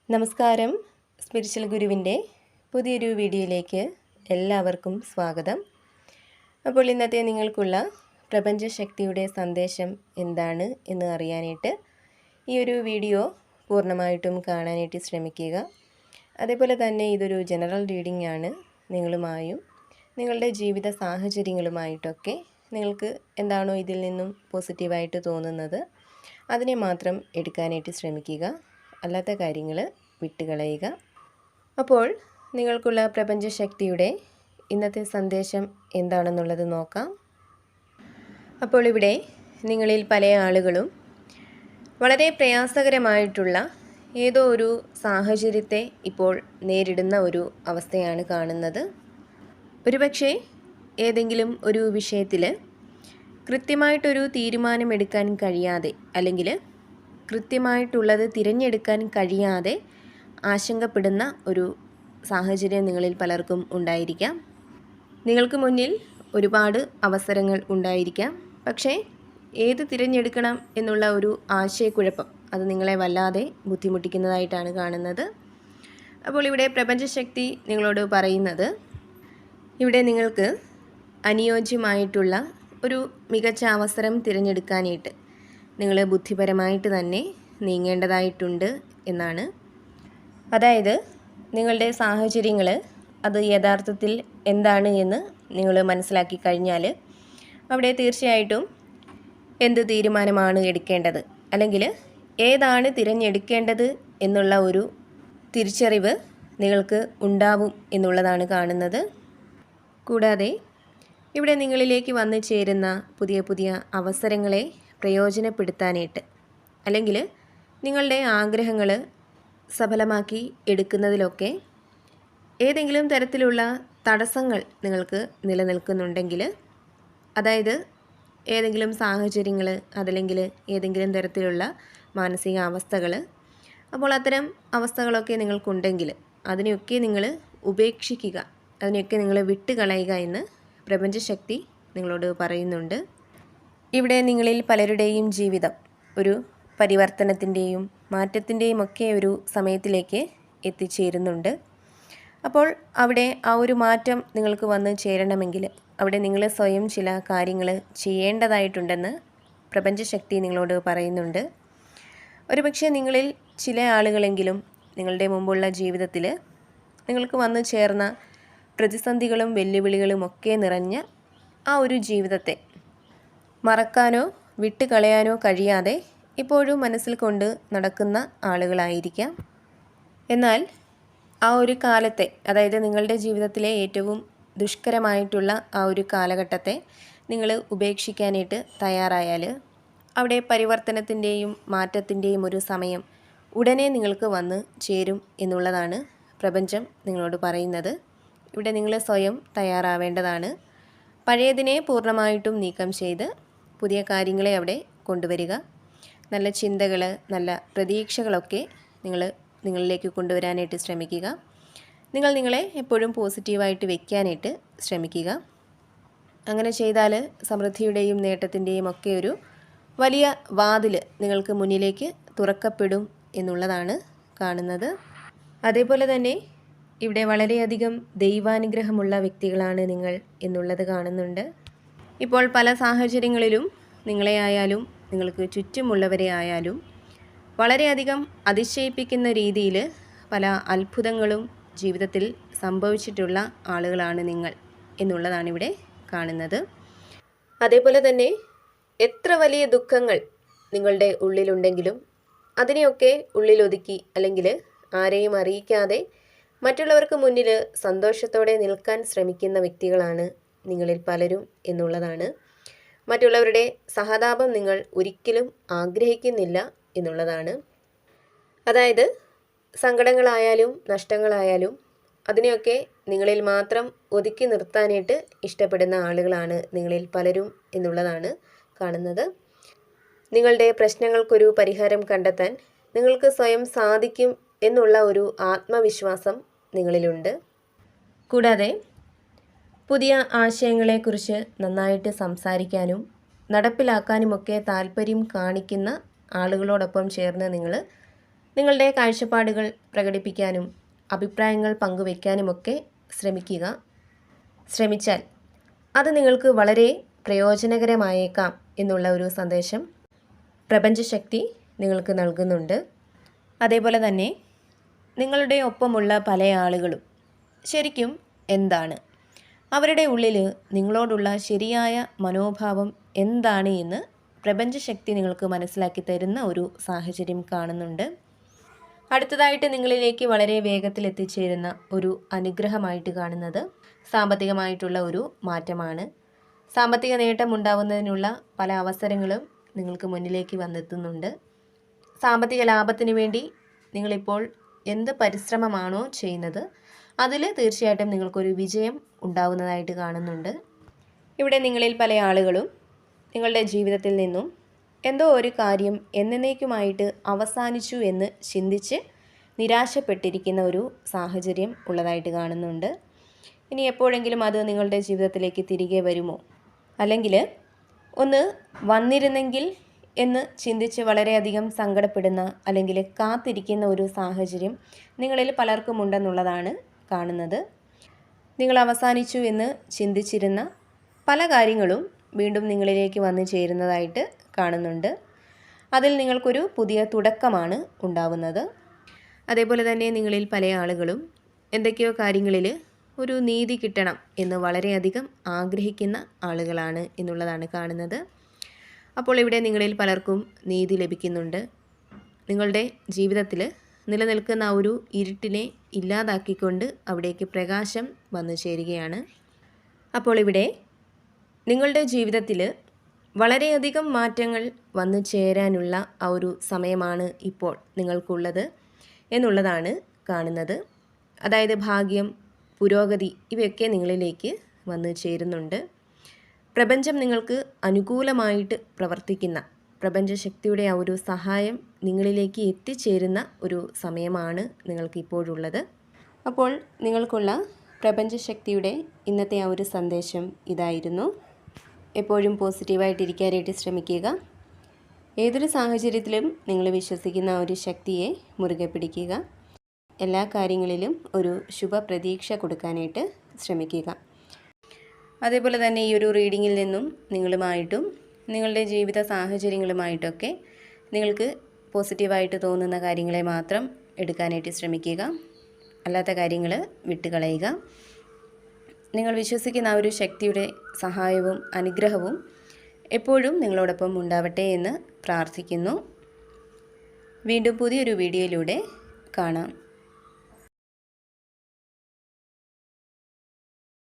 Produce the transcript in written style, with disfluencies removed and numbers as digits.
നമസ്കാരം. സ്പിരിച്വൽ ഗുരുവിൻ്റെ പുതിയൊരു വീഡിയോയിലേക്ക് എല്ലാവർക്കും സ്വാഗതം. അപ്പോൾ ഇന്നത്തെ നിങ്ങൾക്കുള്ള പ്രപഞ്ചശക്തിയുടെ സന്ദേശം എന്താണ് എന്ന് അറിയാനായിട്ട് ഈ ഒരു വീഡിയോ പൂർണ്ണമായിട്ടും കാണാനായിട്ട് ശ്രമിക്കുക. അതേപോലെ തന്നെ ഇതൊരു ജനറൽ റീഡിംഗ് ആണ്. നിങ്ങളുമായും നിങ്ങളുടെ ജീവിത സാഹചര്യങ്ങളുമായിട്ടൊക്കെ നിങ്ങൾക്ക് എന്താണോ ഇതിൽ നിന്നും പോസിറ്റീവായിട്ട് തോന്നുന്നത് അതിനെ മാത്രം എടുക്കാനായിട്ട് ശ്രമിക്കുക. അല്ലാത്ത കാര്യങ്ങൾ വിട്ടുകളയുക. അപ്പോൾ നിങ്ങൾക്കുള്ള പ്രപഞ്ചശക്തിയുടെ ഇന്നത്തെ സന്ദേശം എന്താണെന്നുള്ളത് നോക്കാം. അപ്പോൾ ഇവിടെ നിങ്ങളിൽ പല ആളുകളും വളരെ പ്രയാസകരമായിട്ടുള്ള ഏതോ ഒരു സാഹചര്യത്തെ ഇപ്പോൾ നേരിടുന്ന ഒരു അവസ്ഥയാണ് കാണുന്നത്. ഒരുപക്ഷെ ഏതെങ്കിലും ഒരു വിഷയത്തിൽ കൃത്യമായിട്ടൊരു തീരുമാനമെടുക്കാൻ കഴിയാതെ അല്ലെങ്കിൽ കൃത്യമായിട്ടുള്ളത് തിരഞ്ഞെടുക്കാൻ കഴിയാതെ ആശങ്കപ്പെടുന്ന ഒരു സാഹചര്യം നിങ്ങളിൽ പലർക്കും ഉണ്ടായിരിക്കാം. നിങ്ങൾക്ക് മുന്നിൽ ഒരുപാട് അവസരങ്ങൾ ഉണ്ടായിരിക്കാം. പക്ഷേ ഏത് തിരഞ്ഞെടുക്കണം എന്നുള്ള ഒരു ആശയക്കുഴപ്പം അത് നിങ്ങളെ വല്ലാതെ ബുദ്ധിമുട്ടിക്കുന്നതായിട്ടാണ് കാണുന്നത്. അപ്പോൾ ഇവിടെ പ്രപഞ്ചശക്തി നിങ്ങളോട് പറയുന്നത് ഇവിടെ നിങ്ങൾക്ക് അനുയോജ്യമായിട്ടുള്ള ഒരു മികച്ച അവസരം തിരഞ്ഞെടുക്കാനായിട്ട് നിങ്ങൾ ബുദ്ധിപരമായിട്ട് തന്നെ നീങ്ങേണ്ടതായിട്ടുണ്ട് എന്നാണ്. അതായത് നിങ്ങളുടെ സാഹചര്യങ്ങൾ അത് യഥാർത്ഥത്തിൽ എന്താണ് എന്ന് നിങ്ങൾ മനസ്സിലാക്കി കഴിഞ്ഞാൽ അവിടെ തീർച്ചയായിട്ടും എന്ത് തീരുമാനമാണ് എടുക്കേണ്ടത് അല്ലെങ്കിൽ ഏതാണ് തിരഞ്ഞെടുക്കേണ്ടത് എന്നുള്ള ഒരു തിരിച്ചറിവ് നിങ്ങൾക്ക് ഉണ്ടാവും എന്നുള്ളതാണ് കാണുന്നത്. കൂടാതെ ഇവിടെ നിങ്ങളിലേക്ക് വന്നു ചേരുന്ന പുതിയ പുതിയ അവസരങ്ങളെ പ്രയോജനപ്പെടുത്താനായിട്ട് അല്ലെങ്കിൽ നിങ്ങളുടെ ആഗ്രഹങ്ങൾ സഫലമാക്കി എടുക്കുന്നതിലൊക്കെ ഏതെങ്കിലും തരത്തിലുള്ള തടസ്സങ്ങൾ നിങ്ങൾക്ക് നിലനിൽക്കുന്നുണ്ടെങ്കിൽ, അതായത് ഏതെങ്കിലും സാഹചര്യങ്ങൾ അതല്ലെങ്കിൽ ഏതെങ്കിലും തരത്തിലുള്ള മാനസികാവസ്ഥകൾ, അപ്പോൾ അത്തരം അവസ്ഥകളൊക്കെ നിങ്ങൾക്കുണ്ടെങ്കിൽ അതിനെയൊക്കെ നിങ്ങൾ ഉപേക്ഷിക്കുക, അതിനെയൊക്കെ നിങ്ങൾ വിട്ടുകളയുക എന്ന് പ്രപഞ്ചശക്തി നിങ്ങളോട് പറയുന്നുണ്ട്. ഇവിടെ നിങ്ങളിൽ പലരുടെയും ജീവിതം ഒരു പരിവർത്തനത്തിൻ്റെയും മാറ്റത്തിൻ്റെയും ഒക്കെ ഒരു സമയത്തിലേക്ക് എത്തിച്ചേരുന്നുണ്ട്. അപ്പോൾ അവിടെ ആ ഒരു മാറ്റം നിങ്ങൾക്ക് വന്ന് ചേരണമെങ്കിൽ അവിടെ നിങ്ങൾ സ്വയം ചില കാര്യങ്ങൾ ചെയ്യേണ്ടതായിട്ടുണ്ടെന്ന് പ്രപഞ്ചശക്തി നിങ്ങളോട് പറയുന്നുണ്ട്. ഒരുപക്ഷെ നിങ്ങളിൽ ചില ആളുകളെങ്കിലും നിങ്ങളുടെ മുമ്പുള്ള ജീവിതത്തിൽ നിങ്ങൾക്ക് വന്നു ചേർന്ന പ്രതിസന്ധികളും വെല്ലുവിളികളും ഒക്കെ നിറഞ്ഞ ആ ഒരു ജീവിതത്തെ മറക്കാനോ വിട്ടുകളയാനോ കഴിയാതെ ഇപ്പോഴും മനസ്സിൽ കൊണ്ട് നടക്കുന്ന ആളുകളായിരിക്കാം. എന്നാൽ ആ ഒരു കാലത്തെ, അതായത് നിങ്ങളുടെ ജീവിതത്തിലെ ഏറ്റവും ദുഷ്കരമായിട്ടുള്ള ആ ഒരു കാലഘട്ടത്തെ നിങ്ങൾ ഉപേക്ഷിക്കാനായിട്ട് തയ്യാറായാൽ അവിടെ പരിവർത്തനത്തിൻ്റെയും മാറ്റത്തിൻ്റെയും ഒരു സമയം ഉടനെ നിങ്ങൾക്ക് വന്ന് ചേരും എന്നുള്ളതാണ് പ്രപഞ്ചം നിങ്ങളോട് പറയുന്നത്. ഇവിടെ നിങ്ങൾ സ്വയം തയ്യാറാവേണ്ടതാണ്. പഴയതിനെ പൂർണ്ണമായിട്ടും നീക്കം ചെയ്ത് പുതിയ കാര്യങ്ങളെ അവിടെ കൊണ്ടുവരിക. നല്ല ചിന്തകൾ, നല്ല പ്രതീക്ഷകളൊക്കെ നിങ്ങളിലേക്ക് കൊണ്ടുവരാനായിട്ട് ശ്രമിക്കുക. നിങ്ങൾ നിങ്ങളെ എപ്പോഴും പോസിറ്റീവായിട്ട് വെക്കാനായിട്ട് ശ്രമിക്കുക. അങ്ങനെ ചെയ്താൽ സമൃദ്ധിയുടെയും നേട്ടത്തിൻ്റെയും ഒക്കെ ഒരു വലിയ വാതിൽ നിങ്ങൾക്ക് മുന്നിലേക്ക് തുറക്കപ്പെടും എന്നുള്ളതാണ് കാണുന്നത്. അതേപോലെ തന്നെ ഇവിടെ വളരെയധികം ദൈവാനുഗ്രഹമുള്ള വ്യക്തികളാണ് നിങ്ങൾ എന്നുള്ളത് കാണുന്നുണ്ട്. ഇപ്പോൾ പല സാഹചര്യങ്ങളിലും നിങ്ങളെ ആയാലും നിങ്ങൾക്ക് ചുറ്റുമുള്ളവരെ ആയാലും വളരെയധികം അതിശയിപ്പിക്കുന്ന രീതിയിൽ പല അത്ഭുതങ്ങളും ജീവിതത്തിൽ സംഭവിച്ചിട്ടുള്ള ആളുകളാണ് നിങ്ങൾ എന്നുള്ളതാണ് ഇവിടെ കാണുന്നത്. അതേപോലെ തന്നെ എത്ര വലിയ ദുഃഖങ്ങൾ നിങ്ങളുടെ ഉള്ളിലുണ്ടെങ്കിലും അതിനെയൊക്കെ ഉള്ളിലൊതുക്കി അല്ലെങ്കിൽ ആരെയും അറിയിക്കാതെ മറ്റുള്ളവർക്ക് മുന്നിൽ സന്തോഷത്തോടെ നിൽക്കാൻ ശ്രമിക്കുന്ന വ്യക്തികളാണ് നിങ്ങളിൽ പലരും എന്നുള്ളതാണ്. മറ്റുള്ളവരുടെ സഹതാപം നിങ്ങൾ ഒരിക്കലും ആഗ്രഹിക്കുന്നില്ല എന്നുള്ളതാണ്. അതായത് സങ്കടങ്ങളായാലും നഷ്ടങ്ങളായാലും അതിനെയൊക്കെ നിങ്ങളിൽ മാത്രം ഒതുക്കി നിർത്താനായിട്ട് ഇഷ്ടപ്പെടുന്ന ആളുകളാണ് നിങ്ങളിൽ പലരും എന്നുള്ളതാണ് കാണുന്നത്. നിങ്ങളുടെ പ്രശ്നങ്ങൾക്കൊരു പരിഹാരം കണ്ടെത്താൻ നിങ്ങൾക്ക് സ്വയം സാധിക്കും എന്നുള്ള ഒരു ആത്മവിശ്വാസം നിങ്ങളിലുണ്ട്. കൂടാതെ പുതിയ ആശയങ്ങളെക്കുറിച്ച് നന്നായിട്ട് സംസാരിക്കാനും നടപ്പിലാക്കാനുമൊക്കെ താല്പര്യം കാണിക്കുന്ന ആളുകളോടൊപ്പം ചേർന്ന് നിങ്ങൾ നിങ്ങളുടെ കാഴ്ചപ്പാടുകൾ പ്രകടിപ്പിക്കാനും അഭിപ്രായങ്ങൾ പങ്കുവയ്ക്കാനുമൊക്കെ ശ്രമിച്ചാൽ അത് നിങ്ങൾക്ക് വളരെ പ്രയോജനകരമായേക്കാം എന്നുള്ള ഒരു സന്ദേശം പ്രപഞ്ചശക്തി നിങ്ങൾക്ക് നൽകുന്നുണ്ട്. അതേപോലെ തന്നെ നിങ്ങളുടെ ഒപ്പമുള്ള പല ആളുകളും ശരിക്കും എന്താണ്, അവരുടെ ഉള്ളിൽ നിങ്ങളോടുള്ള ശരിയായ മനോഭാവം എന്താണ് എന്ന് പ്രപഞ്ചശക്തി നിങ്ങൾക്ക് മനസ്സിലാക്കി തരുന്ന ഒരു സാഹചര്യം കാണുന്നുണ്ട്. അടുത്തതായിട്ട് നിങ്ങളിലേക്ക് വളരെ വേഗത്തിൽ എത്തിച്ചേരുന്ന ഒരു അനുഗ്രഹമായിട്ട് കാണുന്നത് സാമ്പത്തികമായിട്ടുള്ള ഒരു മാറ്റമാണ്. സാമ്പത്തിക നേട്ടം ഉണ്ടാവുന്നതിനുള്ള പല അവസരങ്ങളും നിങ്ങൾക്ക് മുന്നിലേക്ക് വന്നെത്തുന്നുണ്ട്. സാമ്പത്തിക ലാഭത്തിന് വേണ്ടി നിങ്ങളിപ്പോൾ എന്ത് പരിശ്രമമാണോ ചെയ്യുന്നത് അതിൽ തീർച്ചയായിട്ടും നിങ്ങൾക്കൊരു വിജയം ഉണ്ടാവുന്നതായിട്ട് കാണുന്നുണ്ട്. ഇവിടെ നിങ്ങളിൽ പല ആളുകളും നിങ്ങളുടെ ജീവിതത്തിൽ നിന്നും എന്തോ ഒരു കാര്യം എന്നേക്കുമായിട്ട് അവസാനിച്ചു എന്ന് ചിന്തിച്ച് നിരാശപ്പെട്ടിരിക്കുന്ന ഒരു സാഹചര്യം ഉള്ളതായിട്ട് കാണുന്നുണ്ട്. ഇനി എപ്പോഴെങ്കിലും അത് നിങ്ങളുടെ ജീവിതത്തിലേക്ക് തിരികെ വരുമോ, അല്ലെങ്കിൽ ഒന്ന് വന്നിരുന്നെങ്കിൽ എന്ന് ചിന്തിച്ച് വളരെയധികം സങ്കടപ്പെടുന്ന അല്ലെങ്കിൽ കാത്തിരിക്കുന്ന ഒരു സാഹചര്യം നിങ്ങളിൽ പലർക്കും ഉണ്ടെന്നുള്ളതാണ് കാണുന്നത്. നിങ്ങൾ അവസാനിച്ചു എന്ന് ചിന്തിച്ചിരുന്ന പല കാര്യങ്ങളും വീണ്ടും നിങ്ങളിലേക്ക് വന്നു ചേരുന്നതായിട്ട് കാണുന്നുണ്ട്. അതിൽ നിങ്ങൾക്കൊരു പുതിയ തുടക്കമാണ് ഉണ്ടാവുന്നത്. അതേപോലെ തന്നെ നിങ്ങളിൽ പല ആളുകളും എന്തൊക്കെയോ കാര്യങ്ങളിൽ ഒരു നീതി കിട്ടണം എന്ന് വളരെയധികം ആഗ്രഹിക്കുന്ന ആളുകളാണ് എന്നുള്ളതാണ് കാണുന്നത്. അപ്പോൾ ഇവിടെ നിങ്ങളിൽ പലർക്കും നീതി ലഭിക്കുന്നുണ്ട്. നിങ്ങളുടെ ജീവിതത്തിൽ നിലനിൽക്കുന്ന ആ ഒരു ഇരുട്ടിനെ ഇല്ലാതാക്കിക്കൊണ്ട് അവിടേക്ക് പ്രകാശം വന്നു ചേരുകയാണ്. അപ്പോൾ ഇവിടെ നിങ്ങളുടെ ജീവിതത്തിൽ വളരെയധികം മാറ്റങ്ങൾ വന്നു ചേരാനുള്ള ആ ഒരു സമയമാണ് ഇപ്പോൾ നിങ്ങൾക്കുള്ളത് എന്നുള്ളതാണ് കാണുന്നത്. അതായത് ഭാഗ്യം, പുരോഗതി ഇവയൊക്കെ നിങ്ങളിലേക്ക് വന്നു ചേരുന്നുണ്ട്. പ്രപഞ്ചം നിങ്ങൾക്ക് അനുകൂലമായിട്ട് പ്രവർത്തിക്കുന്ന പ്രപഞ്ചശക്തിയുടെ ആ ഒരു സഹായം നിങ്ങളിലേക്ക് എത്തിച്ചേരുന്ന ഒരു സമയമാണ് നിങ്ങൾക്ക് ഇപ്പോഴുള്ളത്. അപ്പോൾ നിങ്ങൾക്കുള്ള പ്രപഞ്ചശക്തിയുടെ ഇന്നത്തെ ആ ഒരു സന്ദേശം ഇതായിരുന്നു. എപ്പോഴും പോസിറ്റീവായിട്ടിരിക്കാനായിട്ട് ശ്രമിക്കുക. ഏതൊരു സാഹചര്യത്തിലും നിങ്ങൾ വിശ്വസിക്കുന്ന ആ ഒരു ശക്തിയെ മുറുകെ പിടിക്കുക. എല്ലാ കാര്യങ്ങളിലും ഒരു ശുഭ പ്രതീക്ഷ കൊടുക്കാനായിട്ട് ശ്രമിക്കുക. അതേപോലെ തന്നെ ഈ ഒരു റീഡിങ്ങിൽ നിന്നും നിങ്ങളുമായിട്ടും നിങ്ങളുടെ ജീവിത സാഹചര്യങ്ങളുമായിട്ടൊക്കെ നിങ്ങൾക്ക് പോസിറ്റീവായിട്ട് തോന്നുന്ന കാര്യങ്ങളെ മാത്രം എടുക്കാനായിട്ട് ശ്രമിക്കുക. അല്ലാത്ത കാര്യങ്ങൾ വിട്ടുകളയുക. നിങ്ങൾ വിശ്വസിക്കുന്ന ആ ഒരു ശക്തിയുടെ സഹായവും അനുഗ്രഹവും എപ്പോഴും നിങ്ങളോടൊപ്പം ഉണ്ടാവട്ടെ എന്ന് പ്രാർത്ഥിക്കുന്നു. വീണ്ടും പുതിയൊരു വീഡിയോയിലൂടെ കാണാം.